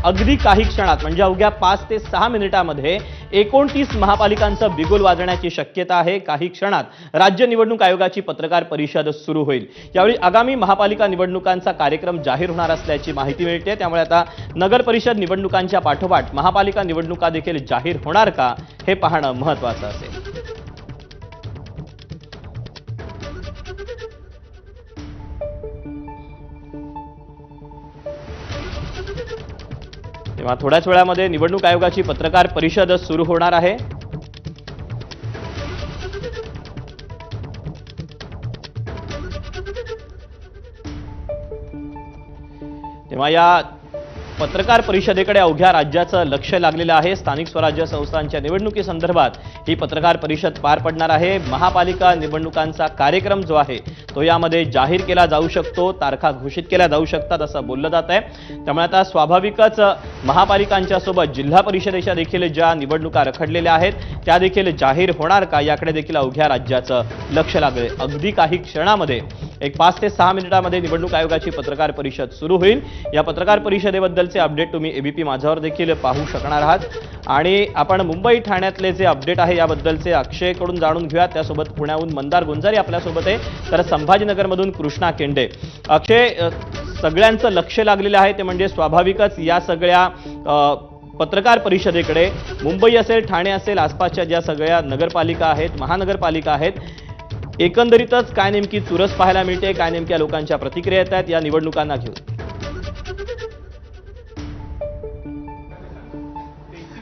अगदी काही क्षणात म्हणजे अवघ्या 5 ते 6 मिनिटांमध्ये 29 महापालिकांचं बिगुल वाजण्याची शक्यता आहे। काही क्षणात राज्य निवडणूक आयोगाची पत्रकार परिषद सुरू होईल। यावेळी आगामी महापालिका निवडणुकांचा कार्यक्रम जाहीर होणार असल्याची माहिती मिळते। त्यामुळे आता नगर परिषद निवडणुकांच्या पाठोपाठ महापालिका निवडणुका देखील जाहीर होणार का हे पाहणं महत्त्वाचं असेल। तेव्हा थोड्याच वेळामध्ये निवडणूक आयोगाची पत्रकार परिषद सुरू होणार आहे। तेव्हा या पत्रकार परिषदेकडे अवघ्या राज्याचं लक्ष लागलेलं आहे। स्थानिक स्वराज्य संस्थांच्या निवडणुकीसंदर्भात ही पत्रकार परिषद पार पडणार आहे। महापालिका निवडणुकांचा कार्यक्रम जो आहे तो यामध्ये जाहीर केला जाऊ शकतो, तारखा घोषित केल्या जाऊ शकतात असं बोललं जात आहे। त्यामुळे आता स्वाभाविकच महापालिकांच्या सोबत जिल्हा परिषदेच्या देखील ज्या निवडणुका रखडलेल्या आहेत त्या देखील जाहीर होणार का याकडे देखील अवघ्या राज्याचं लक्ष लागले। अगदी काही क्षणामध्ये 5 ते 6 मिनिटांमध्ये निवडणूक आयोगाची पत्रकार परिषद सुरू होईल। या पत्रकार परिषदेबद्दलचे अपडेट तुम्ही एबीपी माझावर देखील पाहू शकणार आहात। आणि आपण मुंबई ठाण्यातले जे अपडेट आहे याबद्दलचे अक्षयकडून जाणून घेऊया। त्यासोबत पुण्याहून मंदार गुंजारी आपल्यासोबत आहे, तर संभाजीनगरमधून कृष्णा केंडे। अक्षय, सगळ्यांचं लक्ष लागलेलं आहे ते म्हणजे स्वाभाविकच या सगळ्या पत्रकार परिषदेकडे मुंबई असेल, ठाणे असेल, आसपासच्या ज्या सगळ्या नगरपालिका आहेत, महानगरपालिका आहेत, एकंदरीतच काय नेमकी चुरस पाहायला मिळते, काय नेमक्या लोकांच्या प्रतिक्रिया येत आहेत या निवडणुकांना घेऊन?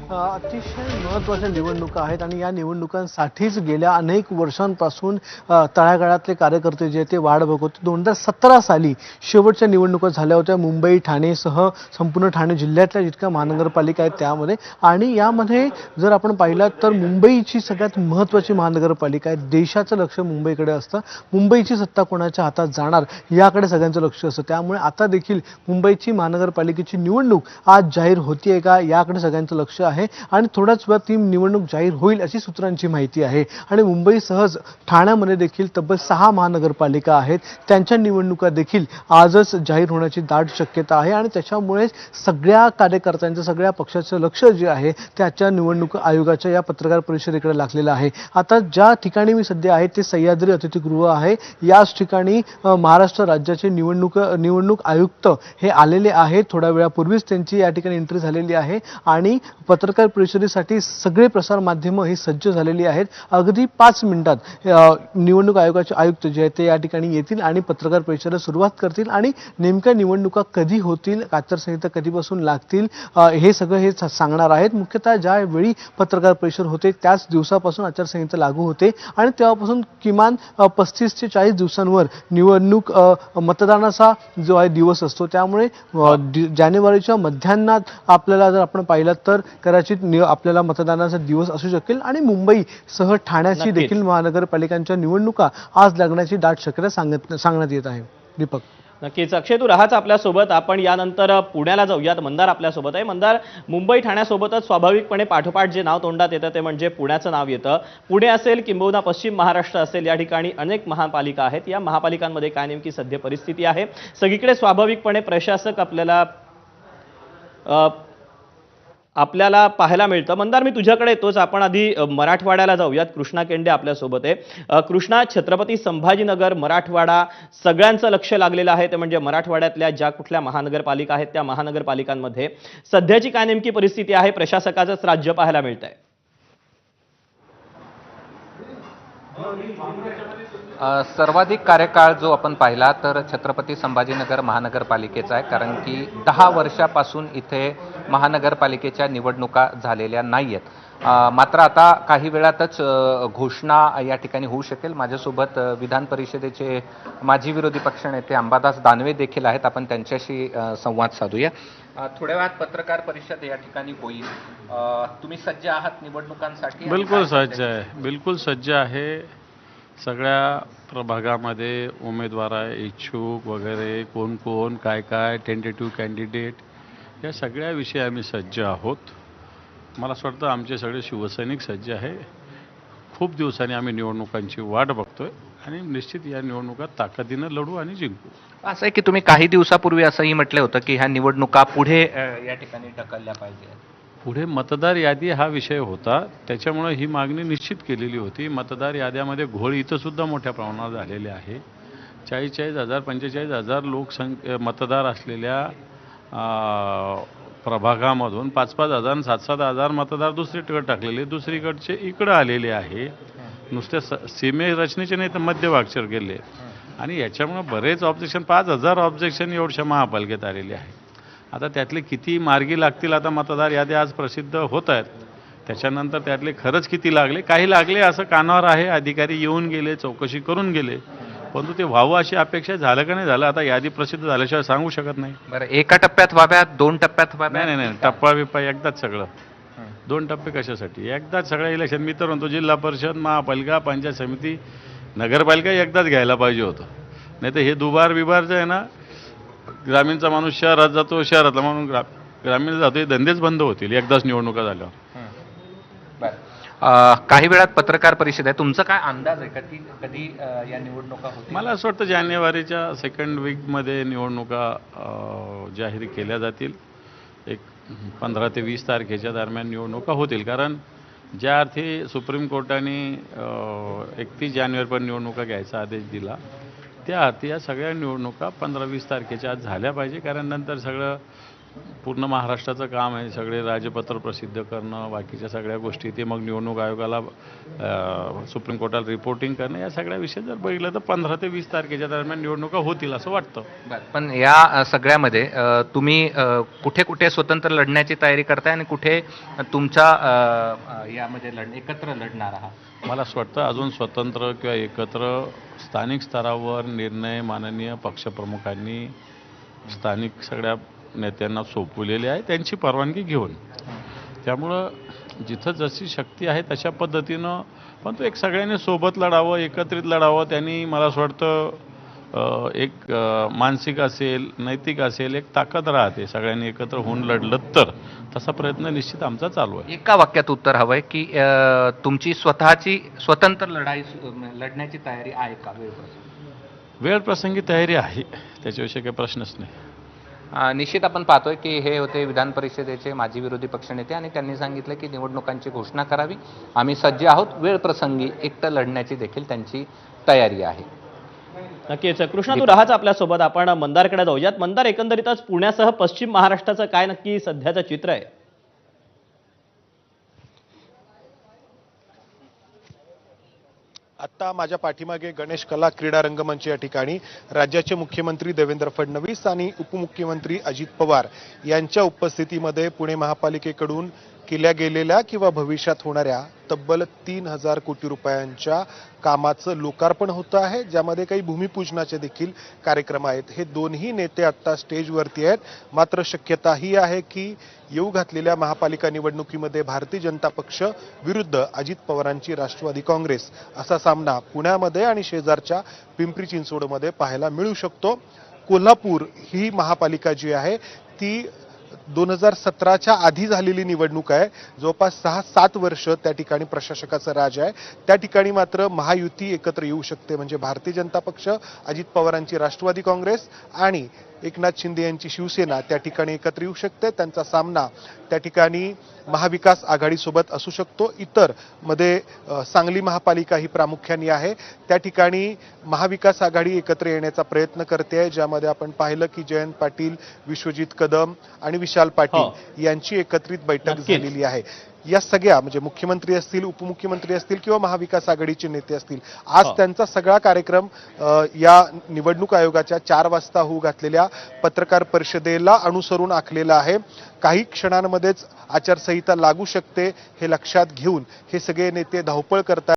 अतिशय महत्त्वाच्या निवडणुका आहेत आणि या निवडणुकांसाठीच गेल्या अनेक वर्षांपासून तळागाळातले कार्यकर्ते जे ते वाट बघत होते। 2017 साली शेवटच्या निवडणुका झाल्या होत्या मुंबई ठाणेसह संपूर्ण ठाणे जिल्ह्यातल्या जितक्या महानगरपालिका आहेत त्यामध्ये। आणि यामध्ये जर आपण पाहिलं तर मुंबईची सगळ्यात महत्त्वाची महानगरपालिका आहे। देशाचं लक्ष मुंबईकडे असतं, मुंबईची सत्ता कोणाच्या हातात जाणार याकडे सगळ्यांचं लक्ष असतं। त्यामुळे आता देखील मुंबईची महानगरपालिकेची निवडणूक आज जाहीर होतीये का याकडे सगळ्यांचं लक्ष आहे आणि थोड्याच वेळात ती निवडणूक जाहीर होईल अशी सूत्रांची माहिती आहे। आणि मुंबईसहज ठाण्यामध्ये देखील तब्बल 6 महानगरपालिका आहेत, त्यांच्या निवडणुका देखील आजच जाहीर होण्याची दाट शक्यता आहे। आणि त्याच्यामुळे सगळ्या कार्यकर्त्यांचं, सगळ्या पक्षाचं लक्ष जे आहे त्याच्या निवडणूक आयोगाच्या या पत्रकार परिषदेकडे लागलेलं आहे। आता ज्या ठिकाणी मी सध्या आहे ते सह्याद्री अतिथीगृह आहे। याच ठिकाणी महाराष्ट्र राज्याचे निवडणूक आयुक्त हे आलेले आहेत। थोड्या वेळापूर्वीच त्यांची या ठिकाणी एंट्री झालेली आहे आणि पत्रकार परिषदेसाठी सगळे प्रसार माध्यमं ही सज्ज झालेली आहेत। अगदी 5 मिनिटात निवडणूक आयोगाचे आयुक्त जे आहेत ते या ठिकाणी येतील आणि पत्रकार परिषदेला सुरुवात करतील आणि नेमक्या निवडणुका कधी होतील, आचारसंहिता कधीपासून लागतील हे सगळं हे सांगणार आहेत। मुख्यतः ज्यावेळी पत्रकार परिषद होते त्याच दिवसापासून आचारसंहिता लागू होते आणि तेव्हापासून किमान 35 ते 40 दिवसांवर निवडणूक मतदानाचा जो आहे दिवस असतो। त्यामुळे जानेवारीच्या मध्यान्हात आपल्याला जर आपण पाहिलं तर कदाचित आपल्याला मतदानाचा दिवस असू शकेल। आणि मुंबईसह ठाण्याची देखील महानगरपालिकांच्या निवडणुका आज लागण्याची दाट शक्यता सांगण्यात येत आहे। दीपक, नक्कीच अक्षय, तू राहाच आपल्यासोबत। आपण यानंतर पुण्याला जाऊयात। मंदार आपल्यासोबत आहे। मंदार, मुंबई ठाण्यासोबतच स्वाभाविकपणे पाठोपाठ जे नाव तोंडात येतं ते म्हणजे पुण्याचं नाव येतं। पुणे असेल किंबहुना पश्चिम महाराष्ट्र असेल, या ठिकाणी अनेक महापालिका आहेत। या महापालिकांमध्ये काय नेमकी सध्या परिस्थिती आहे? सगळीकडे स्वाभाविकपणे प्रशासक आपल्याला पाहायला मिळतं। मंदार, मी तुझ्याकडे येतोच। आपण आधी मराठवाड्याला जाऊयात। कृष्णा केंडे आपल्यासोबत आहे। कृष्णा, छत्रपती संभाजीनगर, मराठवाडा सगळ्यांचं लक्ष लागलेलं आहे ते म्हणजे मराठवाड्यातल्या ज्या कुठल्या महानगरपालिका आहेत त्या महानगरपालिकांमध्ये सध्याची काय नेमकी परिस्थिती आहे? प्रशासकाचंच राज्य पाहायला मिळतंय। सर्वाधिक कार्यकाळ जो आपण पाहिला तर छत्रपती संभाजीनगर महानगरपालिकेचा आहे, कारण की 10 वर्षापासून इथे महानगरपालिकेच्या निवडणुका झालेल्या नाहीयेत। मात्र आता काही वेळातच घोषणा या ठिकाणी होऊ शकेल। माझ्यासोबत विधान परिषदेचे माजी विरोधी पक्षनेते अंबादास दानवे देखील आहेत, आपण त्यांच्याशी संवाद साधूया। थोड्या वेळात पत्रकार परिषद या ठिकाणी होईल। तुम्ही सज्ज आहात निवडणुकांसाठी? बिलकुल सज्ज आहे, बिलकुल सज्ज आहे। सगळ्या प्रभागामध्ये उमेदवार आहे, इच्छुक वगैरे कोण कोण काय काय टेंटेटिव्ह कॅन्डिडेट या सगळ्या विषयी आम्ही सज्ज आहोत। मला असं वाटतं आमचे सगळे शिवसैनिक सज्ज आहे। खूप दिवसांनी आम्ही निवडणुकांची वाट बघतोय आणि निश्चित या निवडणुका ताकदीनं लढू आणि जिंकू. असं आहे की तुम्ही काही दिवसापूर्वी असंही म्हटलं होतं की ह्या निवडणुका पुढे या ठिकाणी ढकलल्या पाहिजे. पुढे मतदार यादी हा विषय होता, त्याच्यामुळे ही मागणी निश्चित केलेली होती. मतदार याद्यामध्ये घोळ इथं सुद्धा मोठ्या प्रमाणावर झालेले आहे. 40,000 45,000 मतदार असलेल्या प्रभागामधून 5,000 7,000 मतदार दुसरीकडे टाकलेले, दुसरीकडचे इकडं आलेले आहे. नुसत्या सीमे रचनेचे नाही तर मध्यभागचे गेले आणि याच्यामुळे बरेच ऑब्जेक्शन 5,000 ऑब्जेक्शन एवढ्या महापालिकेत आलेले आहे. आता त्यातले किती मार्गी लागतील, आता मतदार याद्या आज प्रसिद्ध होत आहेत, त्याच्यानंतर त्यातले खरंच किती लागले, काही लागले असं कानावर आहे. अधिकारी येऊन गेले, चौकशी करून गेले, परंतु ते व्हावं अशी अपेक्षा झालं का नाही झालं आता यादी प्रसिद्ध झाल्याशिवाय सांगू शकत नाही. बरं, एका टप्प्यात व्हाव्यात, 2 टप्प्यात व्हाव्यात? नाही, टप्पा बिप्पा एकदाच सगळं. 2 टप्पे कशासाठी? एकदाच सगळं इलेक्शन. मी तर म्हणतो जिल्हा परिषद, महापालिका, पंचायत समिती, नगरपालिका एकदाच घ्यायला पाहिजे होतं. नाही तर हे दुबार बिबार जे आहे ना, ग्रामीणचा माणूस शहरात जातो, शहरातला माणूस ग्रामीण जातो, हे धंदेच बंद होतील एकदाच निवडणुका झाल्यावर. काही वेळात पत्रकार परिषद आहे, तुमचा काय अंदाज आहे का की कधी या निवडणुका होतील? मला असं वाटतं जानेवारीच्या सेकंड वीकमध्ये निवडणुका जाहीर केल्या जातील. एक 15 ते 20 तारखेच्या दरम्यान निवडणुका होतील. कारण ज्या अर्थी सुप्रीम कोर्टाने 31 जानेवारीपर्यंत निवडणुका घ्यायचा आदेश दिला, त्या अर्थी या सगळ्या निवडणुका 15-20 तारखेच्या आज झाल्या पाहिजे. कारण नंतर सगळं पूर्ण महाराष्ट्राचं काम आहे, सगळे राजपत्र प्रसिद्ध करणं, बाकीच्या सगळ्या गोष्टी, ते मग निवडणूक आयोगाला सुप्रीम कोर्टाला रिपोर्टिंग करणं, या सगळ्या विषय जर बघितलं तर 15 ते 20 तारखेच्या दरम्यान निवडणुका होतील असं वाटतं. पण या सगळ्यामध्ये तुम्ही कुठे कुठे स्वतंत्र लढण्याची तयारी करताय आणि कुठे तुमच्या यामध्ये एकत्र लढणार आहात? मला असं वाटतं अजून स्वतंत्र किंवा एकत्र स्थानिक स्तरावर निर्णय माननीय पक्षप्रमुखांनी स्थानिक सगळ्या नेत्यांना सोपवलेले आहे, त्यांची परवानगी घेऊन. त्यामुळं जिथं जशी शक्ती आहे तशा पद्धतीनं, पण तो एक सगळ्यांनी सोबत लढावं, एकत्रित लढावं. त्यांनी मला असं वाटतं एक मानसिक असेल, नैतिक असेल, एक ताकद राहते सगळ्यांनी एकत्र होऊन लढलं तर. तसा प्रयत्न निश्चित आमचा चालू आहे. एका वाक्यात उत्तर हवंय की तुमची स्वतःची स्वतंत्र लढण्याची तयारी आहे का? वेळ प्रसंगी तयारी आहे, त्याच्याविषयी काही प्रश्नच नाही. निश्चित आपण पाहतोय की हे होते विधान परिषदेचे माजी विरोधी पक्षनेते आणि त्यांनी सांगितलं की निवडणुकांची घोषणा करावी, आम्ही सज्ज आहोत, वेळ प्रसंगी एकटं लढण्याची देखील त्यांची तयारी आहे. नक्कीच कृष्णा, तू राहाच आपल्यासोबत. आपण मंदारकडे जाऊयात. मंदार, एकंदरीतच पुण्यासह पश्चिम महाराष्ट्राचं काय नक्की सध्याचं चित्र आहे? आत्ता माझ्या पाठीमागे गणेश कला क्रीडा रंगमंच या ठिकाणी राज्याचे मुख्यमंत्री देवेंद्र फडणवीस आणि उपमुख्यमंत्री अजित पवार यांच्या उपस्थितीमध्ये पुणे महापालिकेकडून केल्या गेलेल्या किंवा भविष्यात होणाऱ्या तब्बल 3,000 कोटी रुपयांच्या कामाचं लोकार्पण होतं आहे, ज्यामध्ये काही भूमिपूजनाचे देखील कार्यक्रम आहेत. हे दोन्ही नेते आता स्टेजवरती आहेत. मात्र शक्यता ही आहे की येऊ घातलेल्या महापालिका निवडणुकीमध्ये भारतीय जनता पक्ष विरुद्ध अजित पवारांची राष्ट्रवादी काँग्रेस असा सामना पुण्यामध्ये आणि शेजारच्या पिंपरी चिंचवडमध्ये पाहायला मिळू शकतो. कोल्हापूर ही महापालिका जी आहे ती 2017च्या आधी झालेली निवडणूक आहे. जवळपास 6-7 वर्ष त्या ठिकाणी प्रशासकाचं राज आहे. त्या ठिकाणी मात्र महायुती एकत्र येऊ शकते, म्हणजे भारतीय जनता पक्ष, अजित पवारांची राष्ट्रवादी काँग्रेस आणि एकनाथ शिंदे यांची शिवसेना त्या ठिकाणी एकत्र येऊ शकते. त्यांचा सामना त्या ठिकाणी महाविकास आघाडीसोबत असू शकतो. इतर मध्ये सांगली महापालिका ही प्रामुख्याने आहे. त्या ठिकाणी महाविकास आघाडी एकत्र येण्याचा प्रयत्न करते आहे, ज्यामध्ये आपण पाहिलं की जयंत पाटील, विश्वजित कदम आणि विशाल पाटील यांची एकत्रित बैठक झालेली आहे. या सगळ्या म्हणजे मुख्यमंत्री असतील, उपमुख्यमंत्री असतील किंवा महाविकास आघाडीचे नेते असतील, आज त्यांचा सगळा कार्यक्रम या निवडणूक आयोगाच्या 4 वाजता होऊ घातलेल्या पत्रकार परिषदेला अनुसरून आखलेला आहे. काही क्षणांमध्येच आचारसंहिता लागू शकते हे लक्षात घेऊन हे सगळे नेते धावपळ करतात.